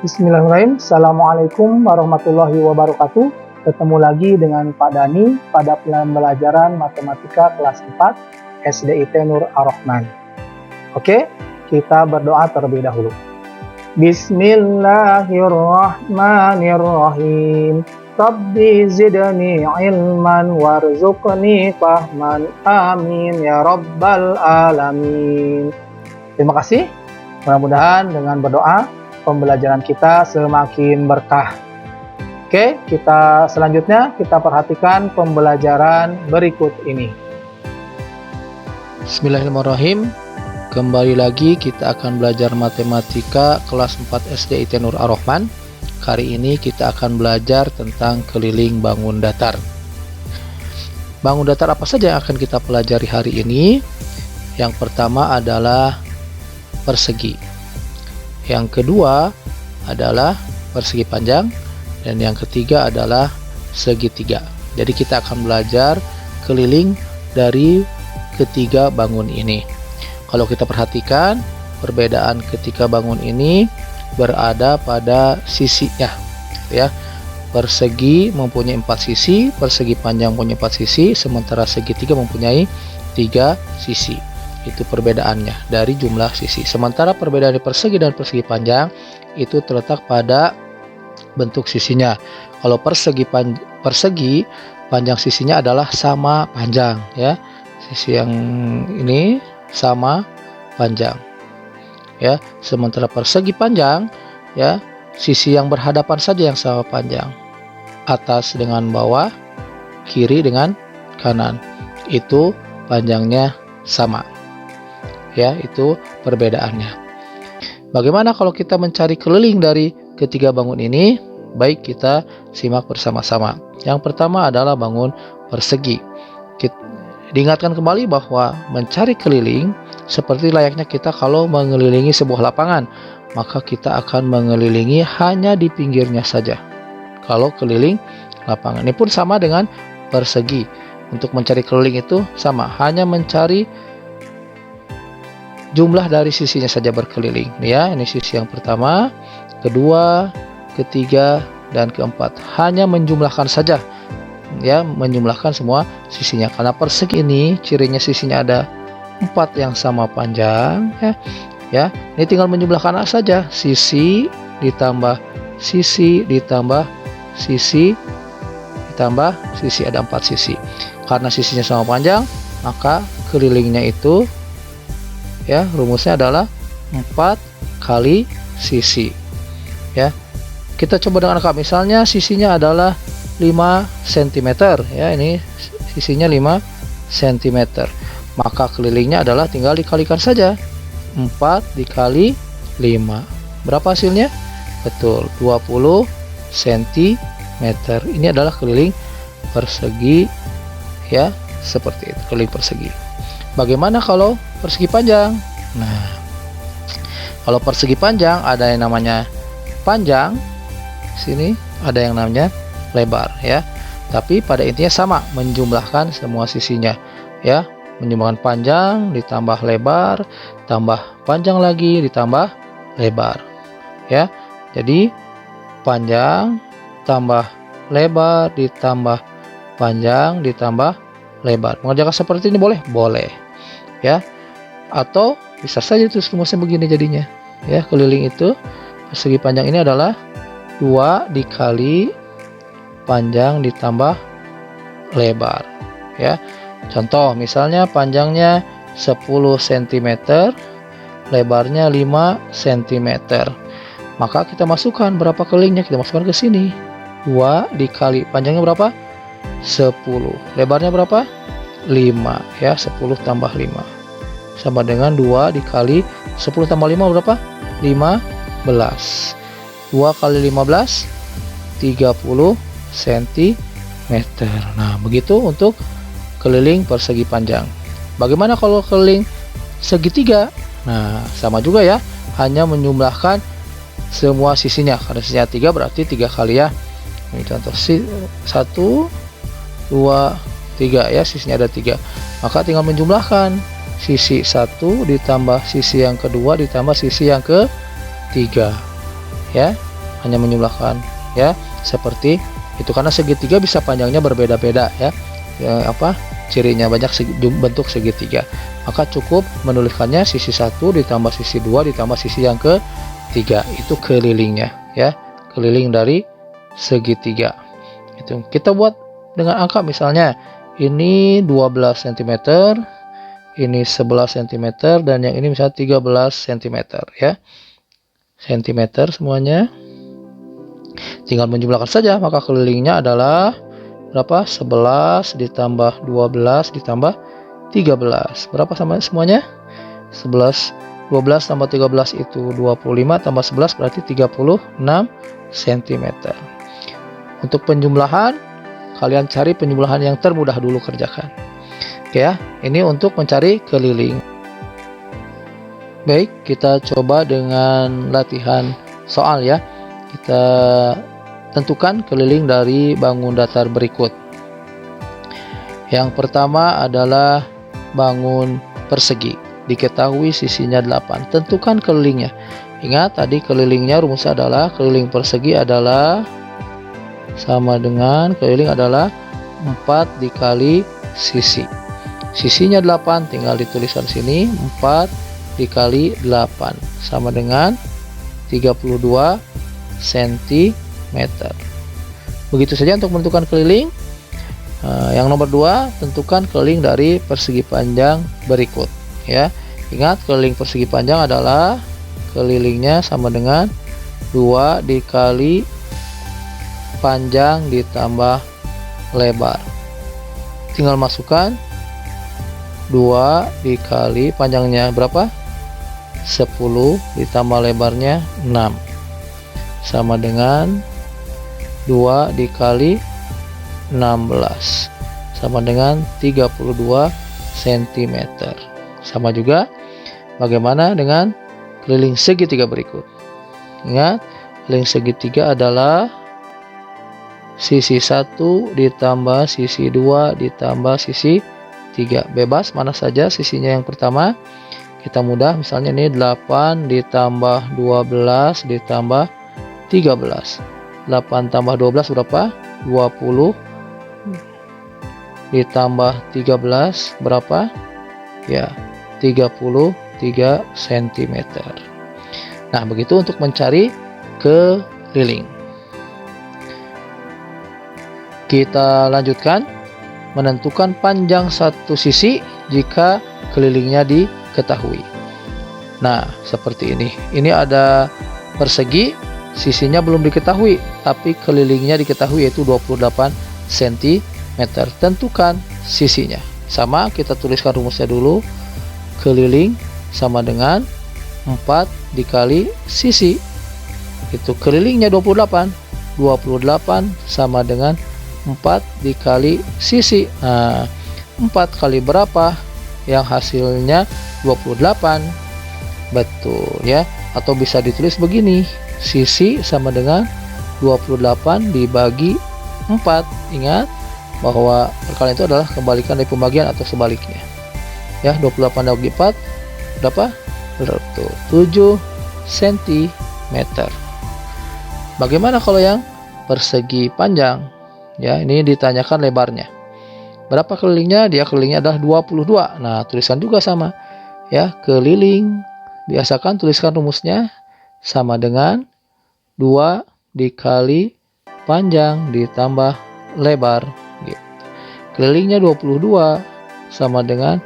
Bismillahirrahmanirrahim. Assalamualaikum warahmatullahi wabarakatuh. Ketemu lagi dengan Pak Dani pada pembelajaran matematika kelas 4 SDIT Nur Ar-Rahman. Oke, kita berdoa terlebih dahulu. Bismillahirrahmanirrahim. Rabbi zidni ilman warzuqni fahman. Amin ya rabbal alamin. Terima kasih. Mudah-mudahan dengan berdoa pembelajaran kita semakin berkah. Oke, selanjutnya kita perhatikan pembelajaran berikut ini. Bismillahirrahmanirrahim. Kembali lagi kita akan belajar matematika kelas 4 SDIT Nur Ar-Rahman. Kali ini kita akan belajar tentang keliling bangun datar. Bangun datar apa saja yang akan kita pelajari hari ini? Yang pertama adalah persegi. Yang kedua adalah persegi panjang, dan yang ketiga adalah segitiga. Jadi kita akan belajar keliling dari ketiga bangun ini. Kalau kita perhatikan, perbedaan ketika bangun ini berada pada sisinya, ya. Persegi mempunyai 4 sisi, persegi panjang mempunyai 4 sisi, sementara segitiga mempunyai 3 sisi. Itu perbedaannya dari jumlah sisi. Sementara perbedaan di persegi dan persegi panjang itu terletak pada bentuk sisinya. Kalau persegi panjang sisinya adalah sama panjang, ya. Sisi yang ini sama panjang, ya. Sementara persegi panjang, ya, sisi yang berhadapan saja yang sama panjang. Atas dengan bawah, kiri dengan kanan, itu panjangnya sama. Ya, itu perbedaannya. Bagaimana kalau kita mencari keliling dari ketiga bangun ini? Baik, kita simak bersama-sama. Yang pertama adalah bangun persegi. Diingatkan kembali bahwa mencari keliling seperti layaknya kita kalau mengelilingi sebuah lapangan, maka kita akan mengelilingi hanya di pinggirnya saja. Kalau keliling lapangan ini pun sama dengan persegi. Untuk mencari keliling itu sama, hanya mencari jumlah dari sisinya saja berkeliling, ya. Ini sisi yang pertama, kedua, ketiga, dan keempat. Hanya menjumlahkan saja, ya, menjumlahkan semua sisinya. Karena persegi ini cirinya sisinya ada 4 yang sama panjang, ya. Ini tinggal menjumlahkan saja, sisi ditambah sisi ditambah sisi ditambah sisi, ada 4 sisi. Karena sisinya sama panjang, maka kelilingnya itu, ya, rumusnya adalah 4 kali sisi, ya. Kita coba dengan angka, misalnya sisinya adalah 5 cm, ya. Ini sisinya 5 cm, maka kelilingnya adalah tinggal dikalikan saja, 4 dikali 5. Berapa hasilnya? Betul, 20 cm. Ini adalah keliling persegi, ya, seperti itu, keliling persegi. Bagaimana kalau persegi panjang? Nah, kalau persegi panjang ada yang namanya panjang, sini ada yang namanya lebar, ya. Tapi pada intinya sama, menjumlahkan semua sisinya, ya. Menjumlahkan panjang ditambah lebar, tambah panjang lagi ditambah lebar, ya. Jadi panjang tambah lebar ditambah panjang ditambah lebar. Mengerjakan seperti ini boleh? Boleh, ya. Atau bisa saja itu rumusnya begini jadinya, ya. Keliling itu persegi panjang ini adalah 2 dikali panjang ditambah lebar, ya. Contoh misalnya panjangnya 10 cm, lebarnya 5 cm. Maka kita masukkan berapa kelilingnya, kita masukkan ke sini. 2 dikali panjangnya berapa? 10. Lebarnya berapa? 5, ya. 10 tambah 5 sama dengan 2 dikali 10 tambah 5 berapa? 15. 2 kali 15 30 cm. Nah, begitu untuk keliling persegi panjang. Bagaimana kalau keliling segitiga? Nah, sama juga, ya. Hanya menjumlahkan semua sisinya. Karena sisinya 3 berarti 3 kali, ya. Ini contoh 1 2 3, ya, sisinya ada 3. Maka tinggal menjumlahkan sisi 1 ditambah sisi yang kedua ditambah sisi yang ketiga, ya. hanya menjumlahkan ya, seperti itu. Karena segitiga bisa panjangnya berbeda-beda ya, cirinya banyak bentuk segitiga, maka cukup menuliskannya sisi 1 ditambah sisi 2 ditambah sisi yang ketiga, itu kelilingnya ya, keliling dari segitiga. Itu kita buat dengan angka, misalnya ini 12 cm, ini 11 cm, dan yang ini misalnya 13 cm ya, cm semuanya. Tinggal menjumlahkan saja, maka kelilingnya adalah berapa? 11 ditambah 12 ditambah 13. Berapa sama semuanya? 11. 12 tambah 13 itu 25, tambah 11 berarti 36 cm. Untuk penjumlahan, kalian cari penjumlahan yang termudah dulu, kerjakan. Oke ya, ini untuk mencari keliling. Baik, kita coba dengan latihan soal ya. Kita tentukan keliling dari bangun datar berikut. Yang pertama adalah bangun persegi. Diketahui sisinya 8. Tentukan kelilingnya. Ingat tadi kelilingnya rumusnya adalah keliling persegi adalah sama dengan keliling adalah 4 dikali sisi. Sisinya 8, tinggal dituliskan sini 4 dikali 8 sama dengan 32 cm. Begitu saja untuk menentukan keliling. Yang nomor 2, tentukan keliling dari persegi panjang berikut ya. Ingat keliling persegi panjang adalah kelilingnya sama dengan 2 dikali panjang ditambah lebar. Tinggal masukkan 2 dikali panjangnya berapa? 10 ditambah lebarnya 6 sama dengan 2 dikali 16 sama dengan 32 cm. Sama juga bagaimana dengan keliling segitiga berikut. Ingat, keliling segitiga adalah sisi 1 ditambah sisi 2 ditambah sisi 3. Bebas mana saja sisinya yang pertama. Kita mudah, misalnya ini 8 ditambah 12 ditambah 13. 8 tambah 12 berapa? 20 ditambah 13 berapa? Ya, 33 cm. Nah, begitu untuk mencari keliling. Kita lanjutkan menentukan panjang satu sisi jika kelilingnya diketahui. Nah, seperti ini. Ini ada persegi, sisinya belum diketahui, tapi kelilingnya diketahui yaitu 28 cm. Tentukan sisinya. Sama, kita tuliskan rumusnya dulu. Keliling sama dengan 4 dikali sisi. Itu kelilingnya 28. 28 sama dengan 4 dikali sisi. Nah, 4 kali berapa? Yang hasilnya 28. Betul ya. Atau bisa ditulis begini. Sisi sama dengan 28 dibagi 4. Ingat bahwa perkalian itu adalah kebalikan dari pembagian atau sebaliknya. Ya, 28 dibagi 4 berapa? 7 cm. Bagaimana kalau yang persegi panjang? Ya, ini ditanyakan lebarnya. Berapa kelilingnya? Dia kelilingnya adalah 22. Nah, tulisan juga sama. Ya, keliling. Biasakan tuliskan rumusnya sama dengan 2 dikali panjang ditambah lebar. Gitu. Kelilingnya 22 sama dengan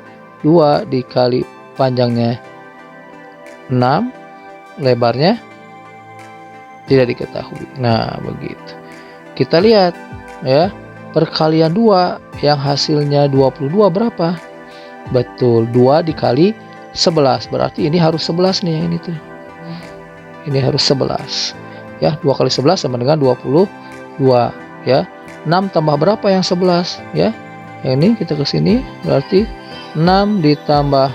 2 dikali panjangnya 6, lebarnya tidak diketahui. Nah, begitu. Kita lihat ya, perkalian 2 yang hasilnya 22 berapa? Betul, 2 dikali 11. Berarti ini harus 11 nih yang ini tuh. Ini harus 11. Ya, 2 kali 11 sama dengan 22 ya. 6 tambah berapa yang 11 ya? Yang ini kita ke sini berarti 6 ditambah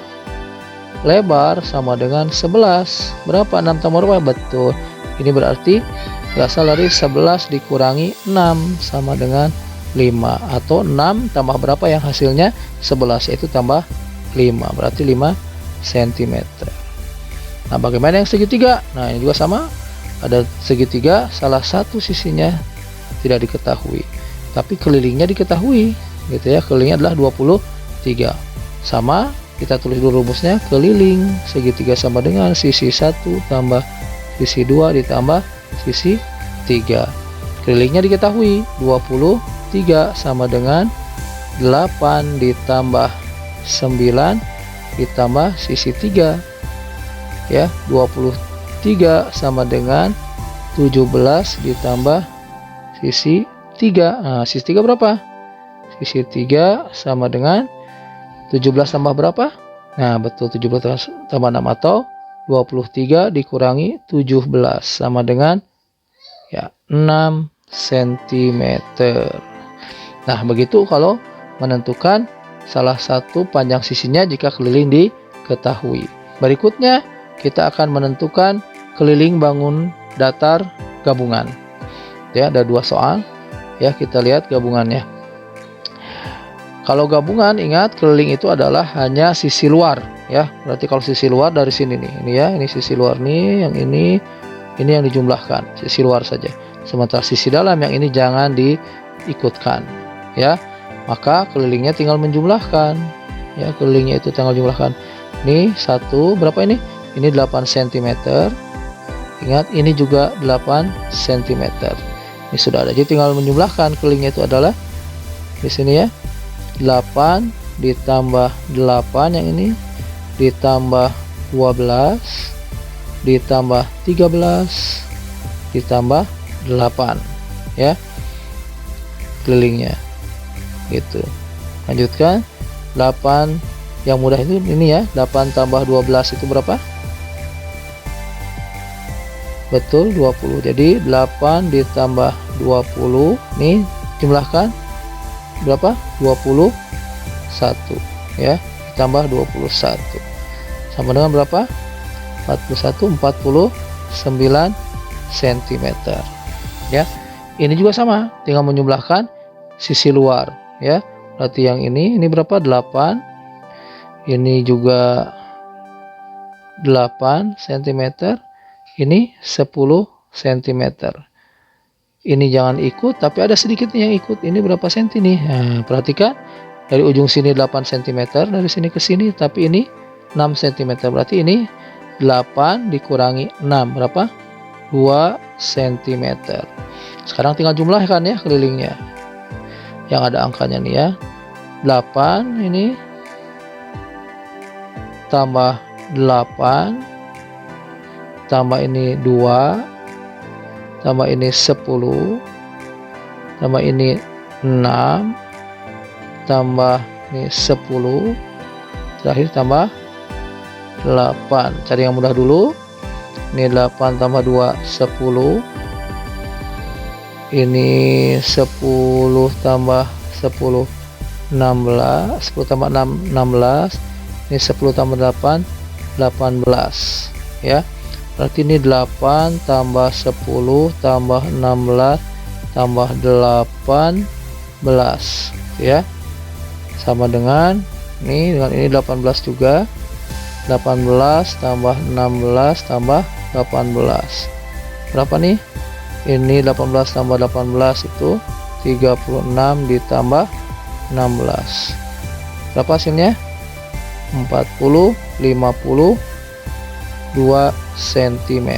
lebar sama dengan 11. Berapa 6 tambah berapa? Betul. Ini berarti berasal dari 11 dikurangi 6 sama dengan 5, atau 6 tambah berapa yang hasilnya 11, yaitu tambah 5, berarti 5 cm. Nah, bagaimana yang segitiga? Nah, ini juga sama. ada segitiga, salah satu sisinya tidak diketahui, tapi kelilingnya diketahui, gitu ya. Kelilingnya adalah 23. Sama, kita tulis dulu rumusnya. Keliling segitiga sama dengan sisi 1 tambah sisi 2 ditambah sisi 3. Kelilingnya diketahui, 23 sama dengan 8 ditambah 9 ditambah sisi 3, ya. 23 sama dengan 17 ditambah sisi 3. Nah, sisi 3 berapa? Sisi 3 sama dengan 17 tambah berapa? Nah, betul, 17 tambah 6 atau 23 dikurangi 17 sama dengan, ya, 6 cm. Nah, begitu kalau menentukan salah satu panjang sisinya jika keliling diketahui. Berikutnya kita akan menentukan keliling bangun datar gabungan. Ya, ada 2 soal. Ya, kita lihat gabungannya. Kalau gabungan, ingat keliling itu adalah hanya sisi luar, ya. Berarti kalau sisi luar dari sini nih, ini ya, ini sisi luar nih, yang ini yang dijumlahkan, sisi luar saja. Sementara sisi dalam yang ini jangan diikutkan, ya. Maka kelilingnya tinggal menjumlahkan, ya. Kelilingnya itu tinggal jumlahkan. Ini 1 berapa ini? Ini 8 cm. Ingat, ini juga 8 cm. Ini sudah ada. Jadi tinggal menjumlahkan. Kelilingnya itu adalah di sini, ya. 8 ditambah 8 yang ini ditambah 12 ditambah 13 ditambah 8, ya, kelilingnya gitu. Lanjutkan. 8 yang mudah itu ini, ya. 8 tambah 12 itu berapa? Betul, 20. Jadi 8 ditambah 20 nih jumlahkan berapa? 21, ya. Ditambah 21 sama dengan berapa? 49 cm, ya. Ini juga sama, tinggal menjumlahkan sisi luar, ya. Berarti yang ini berapa? 8. Ini juga 8 cm. Ini 10 cm. Ini jangan ikut, tapi ada sedikit nih yang ikut. Ini berapa senti nih? Nah, perhatikan. Dari ujung sini 8 cm, dari sini ke sini, tapi ini 6 cm. Berarti ini 8 dikurangi 6. Berapa? 2 cm. Sekarang tinggal jumlahkan, ya, kelilingnya. Yang ada angkanya nih, ya. 8 ini tambah 8 tambah ini 2 tambah ini 10 tambah ini 6 tambah ini 10 terakhir tambah 8. Cari yang mudah dulu. Ini 8 tambah 2 10. Ini 10 tambah 10 16. 10 tambah 6 16. Ini 10 tambah 8 18, ya. Berarti ini 8 tambah 10 tambah 16 tambah 18, ya. Sama dengan ini, dengan ini 18 juga. 18 tambah 16 tambah 18. Berapa nih? Ini 18 tambah 18 itu 36 ditambah 16. Berapa hasilnya? 52 cm.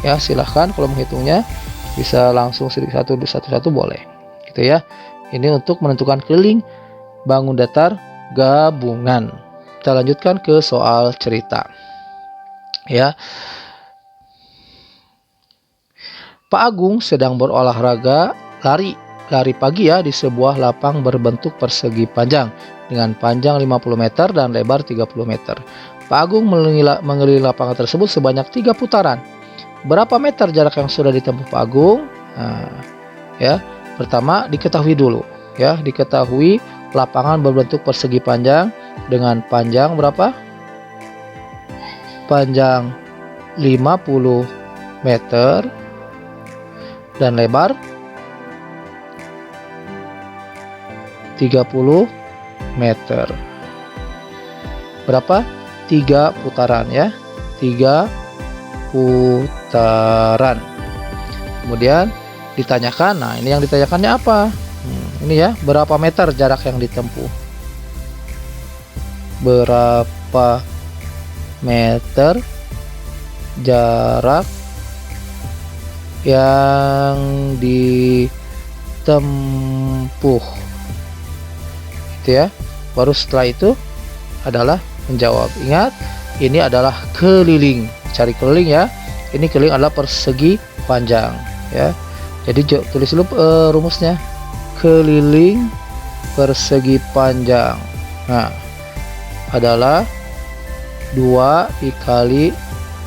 Ya, silahkan kalau menghitungnya bisa langsung satu-satu boleh, gitu ya. Ini untuk menentukan keliling bangun datar gabungan. Kita lanjutkan ke soal cerita, ya. Pak Agung sedang berolahraga lari pagi, ya, di sebuah lapang berbentuk persegi panjang dengan panjang 50 meter dan lebar 30 meter. Pak Agung mengelilingi lapangan tersebut sebanyak 3 putaran. Berapa meter jarak yang sudah ditempuh Pak Agung? Nah, ya, pertama diketahui dulu, ya, diketahui lapangan berbentuk persegi panjang dengan panjang berapa? Panjang 50 meter dan lebar 30 meter. Berapa? 3 putaran, ya. 3 putaran. Kemudian ditanyakan, nah ini yang ditanyakannya apa? Ini ya, berapa meter jarak yang ditempuh? Berapa meter jarak yang ditempuh? Itu ya. Baru setelah itu adalah menjawab. Ingat, ini adalah keliling. Cari keliling ya. Ini keliling adalah persegi panjang ya. Jadi tulis dulu rumusnya. Keliling persegi panjang. Nah, adalah 2 dikali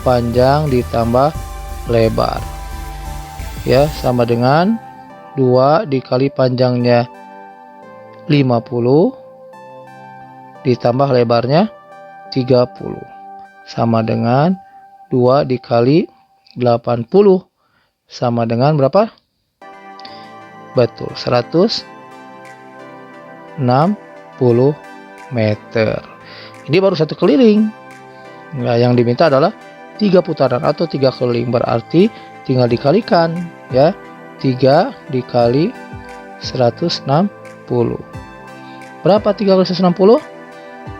panjang ditambah lebar. Ya, sama dengan 2 dikali panjangnya 50 ditambah lebarnya 30. Sama dengan 2 dikali 80 sama dengan berapa? Betul, 160 meter. Ini baru satu keliling. Nah, yang diminta adalah 3 putaran atau 3 keliling. Berarti tinggal dikalikan ya. 3 dikali 160. Berapa 3 kali 160?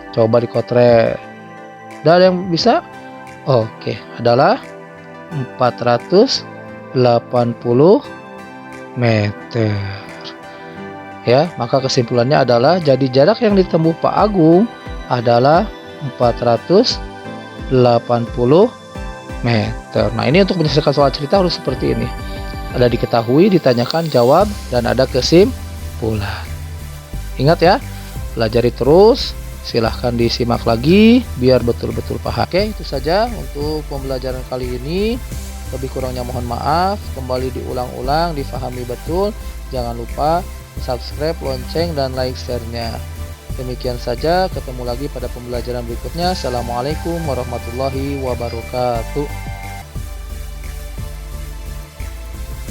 Coba dikotrek. Udah ada yang bisa? Oke, adalah 480 meter. Ya, maka kesimpulannya adalah jadi jarak yang ditempuh Pak Agung adalah 480 meter. Nah, ini untuk menyelesaikan soal cerita harus seperti ini. Ada diketahui, ditanyakan, jawab, dan ada kesimpulan. Ingat ya, pelajari terus. Silahkan disimak lagi biar betul-betul paham. Oke, itu saja untuk pembelajaran kali ini. Lebih kurangnya mohon maaf. Kembali diulang-ulang, difahami betul. Jangan lupa subscribe, lonceng, dan like share-nya. Demikian saja, ketemu lagi pada pembelajaran berikutnya. Assalamualaikum warahmatullahi wabarakatuh.